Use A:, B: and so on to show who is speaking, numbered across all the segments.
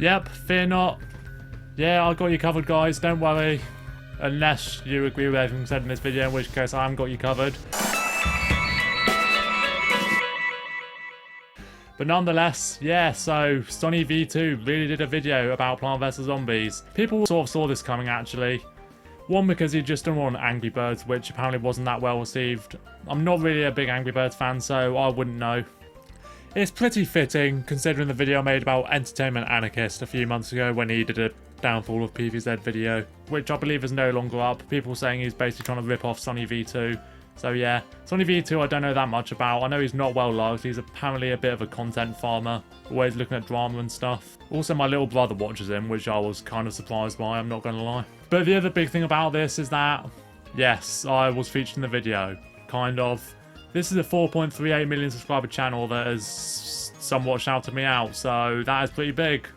A: Yep, fear not. Yeah, I got you covered, guys. Don't worry. Unless you agree with everything said in this video, in which case I haven't got you covered. But nonetheless, yeah, so SunnyV2 really did a video about Plant vs Zombies. People sort of saw this coming, actually. One, because he just done one on Angry Birds, which apparently wasn't that well received. I'm not really a big Angry Birds fan, so I wouldn't know. It's pretty fitting, considering the video I made about Entertainment Anarchist a few months ago when he did a downfall of PVZ video, which I believe is no longer up. People saying he's basically trying to rip off SunnyV2. So yeah, SunnyV2 I don't know that much about. I know he's not well liked. He's apparently a bit of a content farmer, always looking at drama and stuff. Also, my little brother watches him, which I was kind of surprised by, I'm not going to lie. But the other big thing about this is that, yes, I was featured in the video. Kind of. This is a 4.38 million subscriber channel that has somewhat shouted me out, so that is pretty big.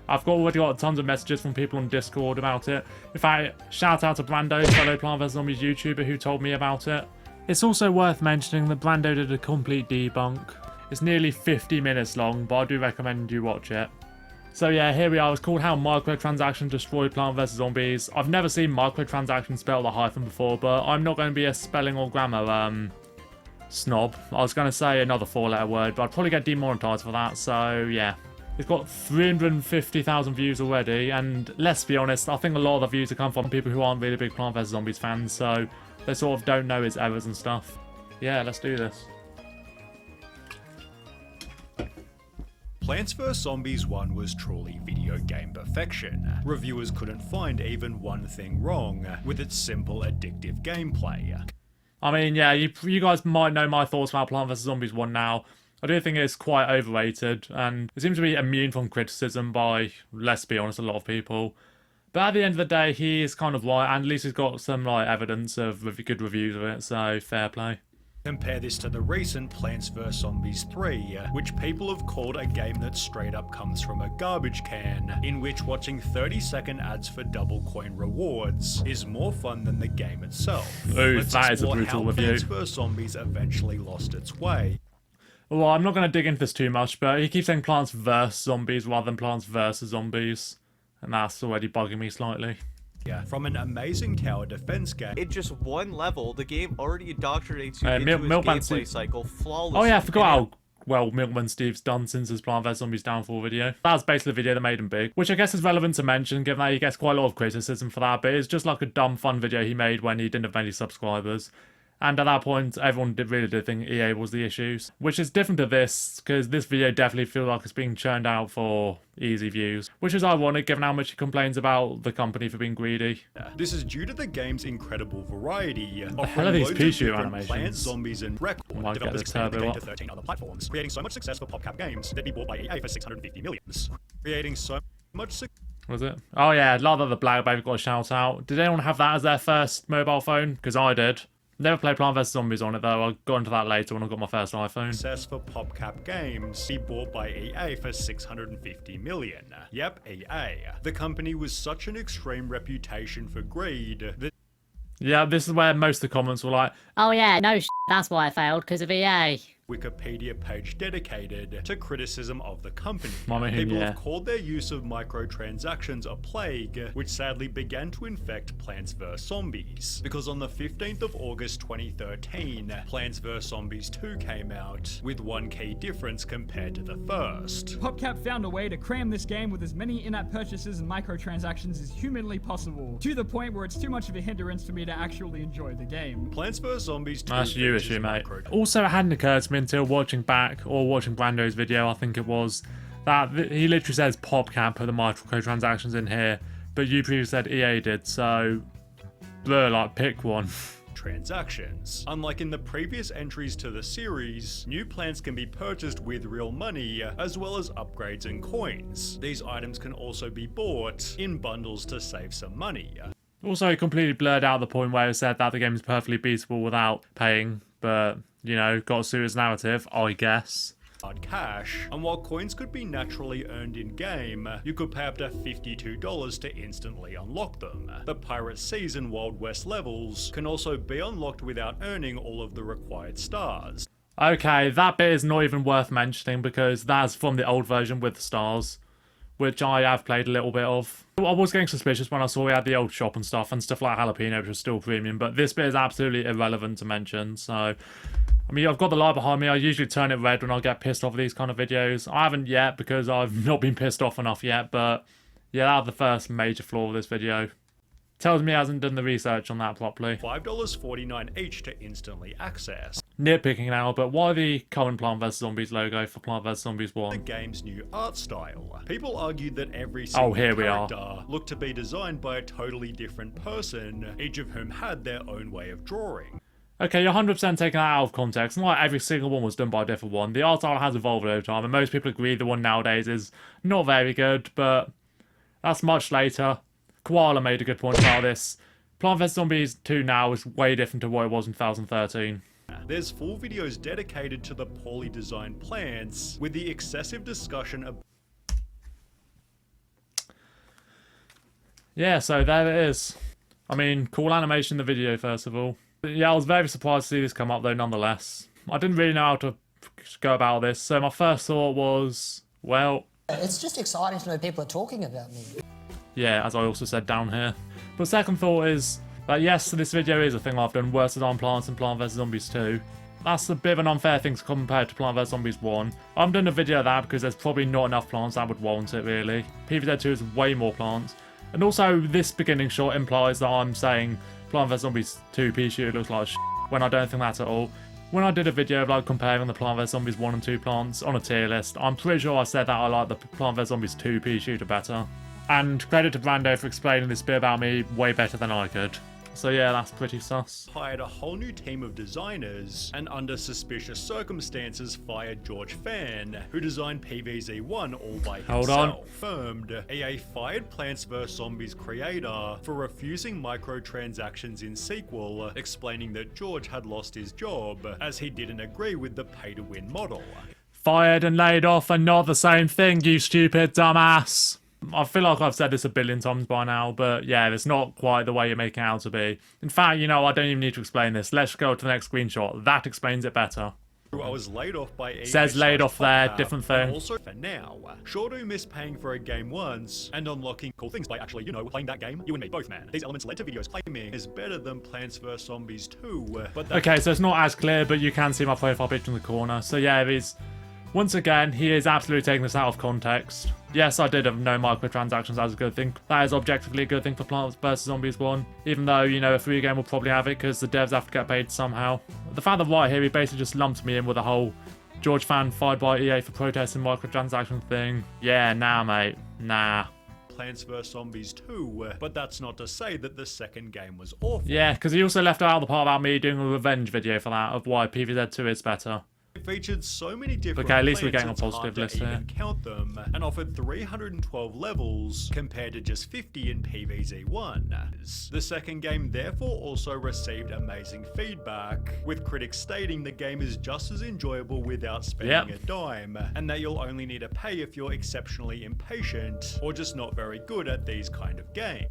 A: I've already got tons of messages from people on Discord about it. In fact, shout out to Brando, fellow Plant vs Zombies YouTuber, who told me about it. It's also worth mentioning that Brando did a complete debunk. It's nearly 50 minutes long, but I do recommend you watch it. So yeah, here we are. It's called How Microtransactions Destroyed Plant vs Zombies. I've never seen microtransactions spelled a hyphen before, but I'm not going to be a spelling or grammar snob. I was going to say another 4-letter word, but I'd probably get demonetized for that, so yeah. It's got 350,000 views already, and let's be honest, I think a lot of the views have come from people who aren't really big Plant vs Zombies fans, so they sort of don't know his errors and stuff. Yeah, let's do this.
B: Plants vs Zombies 1 was truly video game perfection. Reviewers couldn't find even one thing wrong with its simple, addictive gameplay.
A: I mean, yeah, you guys might know my thoughts about Plant vs Zombies 1 now. I do think it's quite overrated, and it seems to be immune from criticism by, let's be honest, a lot of people. But at the end of the day, he is kind of right, and at least he's got some like evidence of good reviews of it, so fair play.
B: Compare this to the recent Plants vs Zombies 3, which people have called a game that straight up comes from a garbage can, in which watching 30-second ads for double coin rewards is more fun than the game itself.
A: Ooh, that is a brutal review.
B: Plants vs Zombies eventually lost its way.
A: Well, I'm not going to dig into this too much, but he keeps saying Plants vs Zombies rather than Plants vs Zombies, and that's already bugging me slightly.
B: Yeah, from an amazing tower defense game.
C: In just one level, the game already indoctrinates you into its gameplay cycle flawlessly.
A: Oh yeah, I forgot how well Milkman Steve's done since his Plant vs Zombies downfall video. That was basically the video that made him big, which I guess is relevant to mention given that he gets quite a lot of criticism for that, but it's just like a dumb fun video he made when he didn't have many subscribers. And at that point, everyone really did think EA was the issues. Which is different to this, because this video definitely feels like it's being churned out for easy views. Which is ironic, given how much he complains about the company for being greedy.
B: This is due to the game's incredible variety.
A: The hell are these Pichu animations?
B: Plants, zombies, and record. Developers expanded the game to 13 other platforms, creating so much success for PopCap Games that they bought by EA for $650 million. Creating so much success.
A: Was it? Oh yeah, a lot of the Black Baby got a shout out. Did anyone have that as their first mobile phone? Because I did. Never played Plant vs Zombies on it though. I'll go into that later when I got my first iPhone.
B: Success for PopCap Games, be bought by EA for $650 million. Yep, EA. The company was such an extreme reputation for greed that...
A: Yeah, this is where most of the comments were like,
D: oh yeah, no that's why I failed, because of EA.
B: Wikipedia page dedicated to criticism of the company.
A: People
B: have called their use of microtransactions a plague, which sadly began to infect Plants vs Zombies. Because on the 15th of August 2013, Plants vs Zombies 2 came out, with one key difference compared to the first.
E: PopCap found a way to cram this game with as many in-app purchases and microtransactions as humanly possible, to the point where it's too much of a hindrance for me to actually enjoy the game.
B: Plants vs Zombies 2
A: that's your issue, mate. Also, it hadn't occurred to me until watching back, or watching Brando's video, I think it was, that he literally says PopCap put the microtransactions in here, but you previously said EA did, so blur, like, pick one.
B: Transactions. Unlike in the previous entries to the series, new plants can be purchased with real money, as well as upgrades and coins. These items can also be bought in bundles to save some money.
A: Also, it completely blurred out the point where it said that the game is perfectly beatable without paying, but, you know, got to suit its narrative, I guess.
B: Hard cash, and while coins could be naturally earned in-game, you could pay up to $52 to instantly unlock them. The Pirate Seas and Wild West levels can also be unlocked without earning all of the required stars.
A: Okay, that bit is not even worth mentioning because that's from the old version with the stars. which I have played a little bit of. I was getting suspicious when I saw we had the old shop and stuff like jalapeno, which was still premium, but this bit is absolutely irrelevant to mention. So, I mean, I've got the light behind me. I usually turn it red when I get pissed off of these kind of videos. I haven't yet because I've not been pissed off enough yet, but yeah, that's the first major flaw of this video. Tells me he hasn't done the research on that properly.
B: $5.49 each to instantly access.
A: Nitpicking now, but why the current Plant vs Zombies logo for Plant vs Zombies 1?
B: The game's new art style. People argued that every single character looked to be designed by a totally different person, each of whom had their own way of drawing.
A: Okay, you're 100% taking that out of context. Not like every single one was done by a different one. The art style has evolved over time, and most people agree the one nowadays is not very good, but that's much later. Koala made a good point about this. Plant vs Zombies 2 now is way different to what it was in 2013.
B: There's full videos dedicated to the poorly designed plants, with the excessive discussion of...
A: Yeah, so there it is. I mean, cool animation in the video, first of all. But yeah, I was very surprised to see this come up, though, nonetheless. I didn't really know how to go about this, so my first thought was, well...
F: It's just exciting to know people are talking about me.
A: Yeah, as I also said down here. But second thought is that yes, this video is a thing I've done worse on plants and Plant vs Zombies 2. That's a bit of an unfair thing to compare to Plant vs Zombies 1. I've done a video of that because there's probably not enough plants that would warrant it, really. PVZ 2 is way more plants. And also, this beginning shot implies that I'm saying Plant vs Zombies 2 pea shooter looks like when I don't think that at all. When I did a video of like comparing the Plant vs Zombies 1 and 2 plants on a tier list, I'm pretty sure I said that I like the Plant vs Zombies 2 pea shooter better. And credit to Brando for explaining this bit about me way better than I could. So yeah, that's pretty sus.
B: Hired a whole new team of designers, and under suspicious circumstances fired George Fan, who designed PVZ 1 all by himself. Confirmed, EA fired Plants vs Zombies creator for refusing microtransactions in sequel, explaining that George had lost his job, as he didn't agree with the pay-to-win model.
A: Fired and laid off are not the same thing, you stupid dumbass. I feel like I've said this a billion times by now, but yeah, it's not quite the way you're making it out to be. In fact, you know, I don't even need to explain this. Let's go to the next screenshot. That explains it better.
B: I was laid off by EA.
A: Says laid off there, different thing.
B: Also for now, sure do miss paying for a game once and unlocking cool things by actually, you know, playing that game. You and me both, man. These elements led to videos claiming is better than Plants vs Zombies 2. But
A: okay, so it's not as clear, but you can see my profile picture in the corner. So yeah, it is. Once again, he is absolutely taking this out of context. Yes, I did have no microtransactions as a good thing. That is objectively a good thing for Plants vs Zombies 1. Even though, you know, a free game will probably have it because the devs have to get paid somehow. The fact that right here, he basically just lumped me in with a whole George Fan fired by EA for protesting microtransaction thing. Yeah, nah, mate. Nah.
B: Plants vs Zombies 2, but that's not to say that the second game was awful.
A: Yeah, because he also left out the part about me doing a revenge video for that of why PVZ 2 is better.
B: It featured so many different
A: okay, at least we're getting a
B: plants
A: positive list
B: to
A: here.
B: even count them, and offered 312 levels compared to just 50 in PVZ 1. The second game therefore also received amazing feedback, with critics stating the game is just as enjoyable without spending a dime, and that you'll only need to pay if you're exceptionally impatient or just not very good at these kind of games.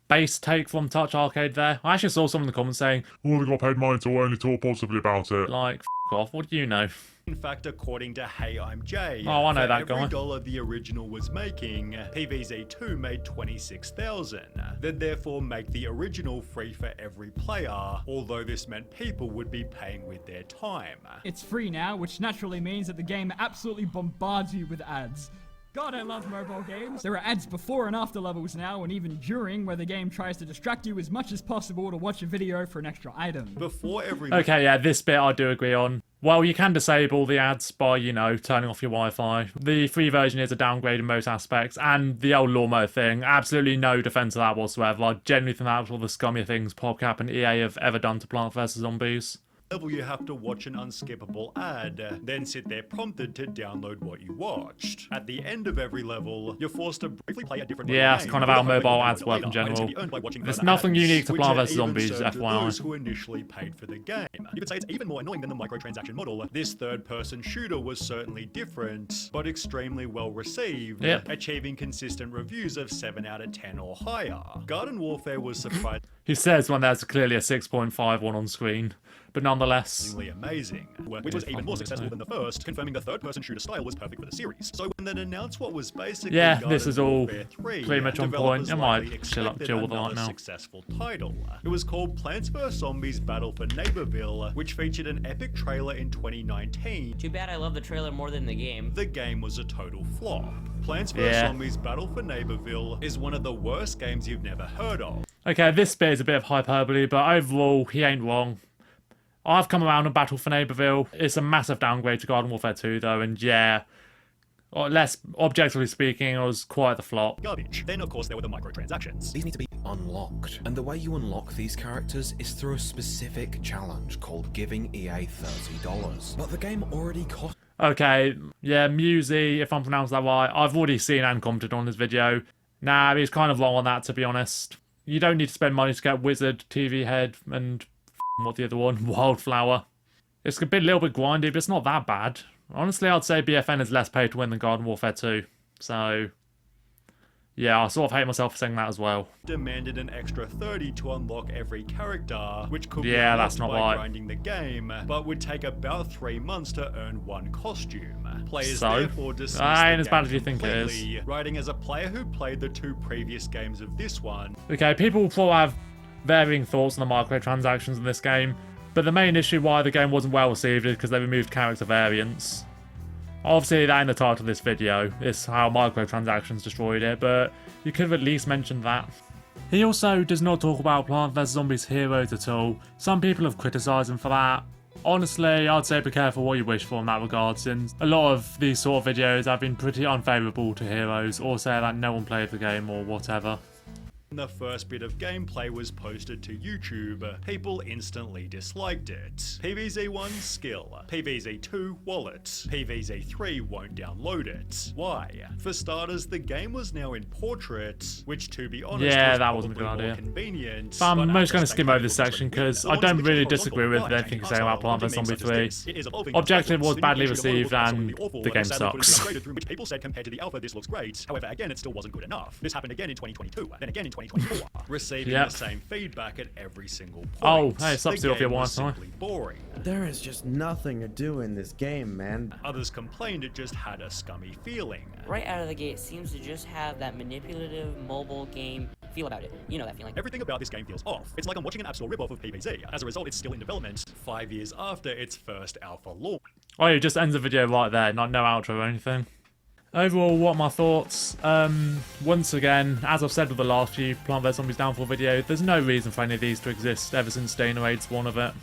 A: Base take from Touch Arcade there. I actually saw some in the comments saying, oh, they got paid money to only talk positively about it. Like, f off, what do you know?
B: In fact, according to Hey I'm Jay,
A: oh, I know that
B: for every
A: guy.
B: dollar the original was making, PVZ 2 made $26,000. They'd therefore make the original free for every player, although this meant people would be paying with their time.
E: It's free now, which naturally means that the game absolutely bombards you with ads. God, I love mobile games. There are ads before and after levels now, and even during, where the game tries to distract you as much as possible to watch a video for an extra item.
B: Before every...
A: Okay, yeah, this bit I do agree on. Well, you can disable the ads by, you know, turning off your Wi-Fi. The free version is a downgrade in most aspects, and the old lawnmower thing, absolutely no defense of that whatsoever. I genuinely think that was one of the scummier things PopCap and EA have ever done to Plant vs Zombies.
B: Level you have to watch an unskippable ad, then sit there prompted to download what you watched. At the end of every level, you're forced to briefly play a different
A: that's kind of how mobile ads work in general. There's nothing unique to Plant vs Zombies, FYI.
B: Those who initially paid for the game. You could say it's even more annoying than the microtransaction model. This third-person shooter was certainly different, but extremely well received, achieving consistent reviews of 7 out of 10 or higher. Garden Warfare was surprised.
A: He says when there's clearly a 6.5 one on screen. but nonetheless.
B: Amazing, which was even more successful than the first, confirming the third-person shooter style was perfect for the series. So when they announced what was basically
A: this is all
B: 3,
A: pretty much on point. I might chill with the light now.
B: Successful title. It was called Plants vs Zombies Battle for Neighborville, which featured an epic trailer in 2019.
G: Too bad I love the trailer more than the game.
B: The game was a total flop. Plants vs Zombies Battle for Neighborville is one of the worst games you've never heard of.
A: Okay, this bit is a bit of hyperbole, but overall, he ain't wrong. I've come around on Battle for Neighborville. It's a massive downgrade to Garden Warfare 2, though, and yeah, or less objectively speaking, it was quite the flop.
B: Garbage. Then, of course, there were the microtransactions.
H: These need to be unlocked, and the way you unlock these characters is through a specific challenge called giving EA $30. But the game already cost...
A: Okay, yeah, Musey, if I'm pronouncing that right, I've already seen and commented on this video. Nah, he's kind of wrong on that, to be honest. You don't need to spend money to get Wizard, TV Head, and what the other one? Wildflower. It's a little bit grindy, but it's not that bad. Honestly, I'd say BFN is less pay to win than Garden Warfare 2. So, yeah, I sort of hate myself for saying that as well.
B: Demanded an extra 30 to unlock every character, which could be
A: that's not
B: by
A: right.
B: grinding the game, but would take about 3 months to earn 1 costume. Players therefore dismissed the
A: ain't as bad as you
B: game
A: think it is.
B: completely, writing as a player who played the 2 previous games of this one.
A: Okay, people will have varying thoughts on the microtransactions in this game, but the main issue why the game wasn't well received is because they removed character variants. Obviously, that ain't the title of this video. It's how microtransactions destroyed it, but you could have at least mentioned that. He also does not talk about Plant vs Zombies heroes at all. Some people have criticised him for that. Honestly, I'd say be careful what you wish for in that regard, since a lot of these sort of videos have been pretty unfavourable to heroes, or say that no one played the game or whatever.
B: The first bit of gameplay was posted to YouTube. People instantly disliked it. PVZ1 skill. PVZ2 wallet. PVZ3 won't download it. Why? For starters, the game was now in portrait, which to be honest
A: that wasn't a good idea.
B: Convenient.
A: But I'm most going to skim over this section because I don't really disagree with anything you say about Plant vs Zombie 3. Objective was badly received and the game sucks.
B: People said compared to the alpha this looks great. However, again it still wasn't good enough. This happened again in 2022, then again in 2024, receiving the same feedback at every single point.
A: Oh, hey, substitute off your
B: was
A: Wi-Fi.
B: simply boring.
I: There is just nothing to do in this game, man.
B: Others complained it just had a scummy feeling.
G: Right out of the gate, it seems to just have that manipulative mobile game feel about it. You know that feeling.
B: Everything about this game feels off. It's like I'm watching an App Store ripoff of PVZ. As a result, it's still in development 5 years after its first alpha launch.
A: Oh, it just ends the video right there, no outro or anything. Overall, what are my thoughts? Once again, as I've said with the last few Plant vs Zombies Downfall videos, there's no reason for any of these to exist ever since Danaid's one of it.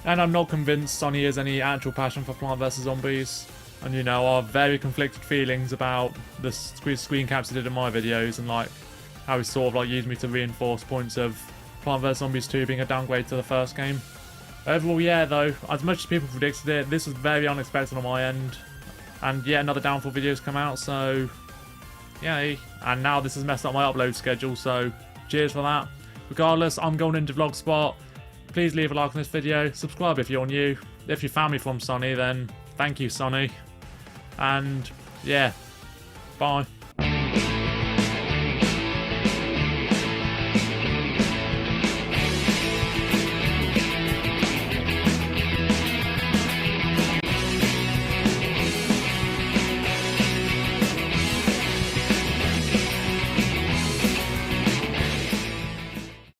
A: And I'm not convinced Sonny has any actual passion for Plant vs Zombies. And you know, I have very conflicted feelings about the screen caps he did in my videos and like how he sort of like used me to reinforce points of Plant vs Zombies 2 being a downgrade to the first game. Overall, yeah, though, as much as people predicted it, this was very unexpected on my end. And yeah, another Downfall video's come out, so yay. And now this has messed up my upload schedule, so cheers for that. Regardless, I'm going into Vlogspot. Please leave a like on this video, subscribe if you're new. If you found me from Sonny, then thank you, Sonny. And yeah, bye.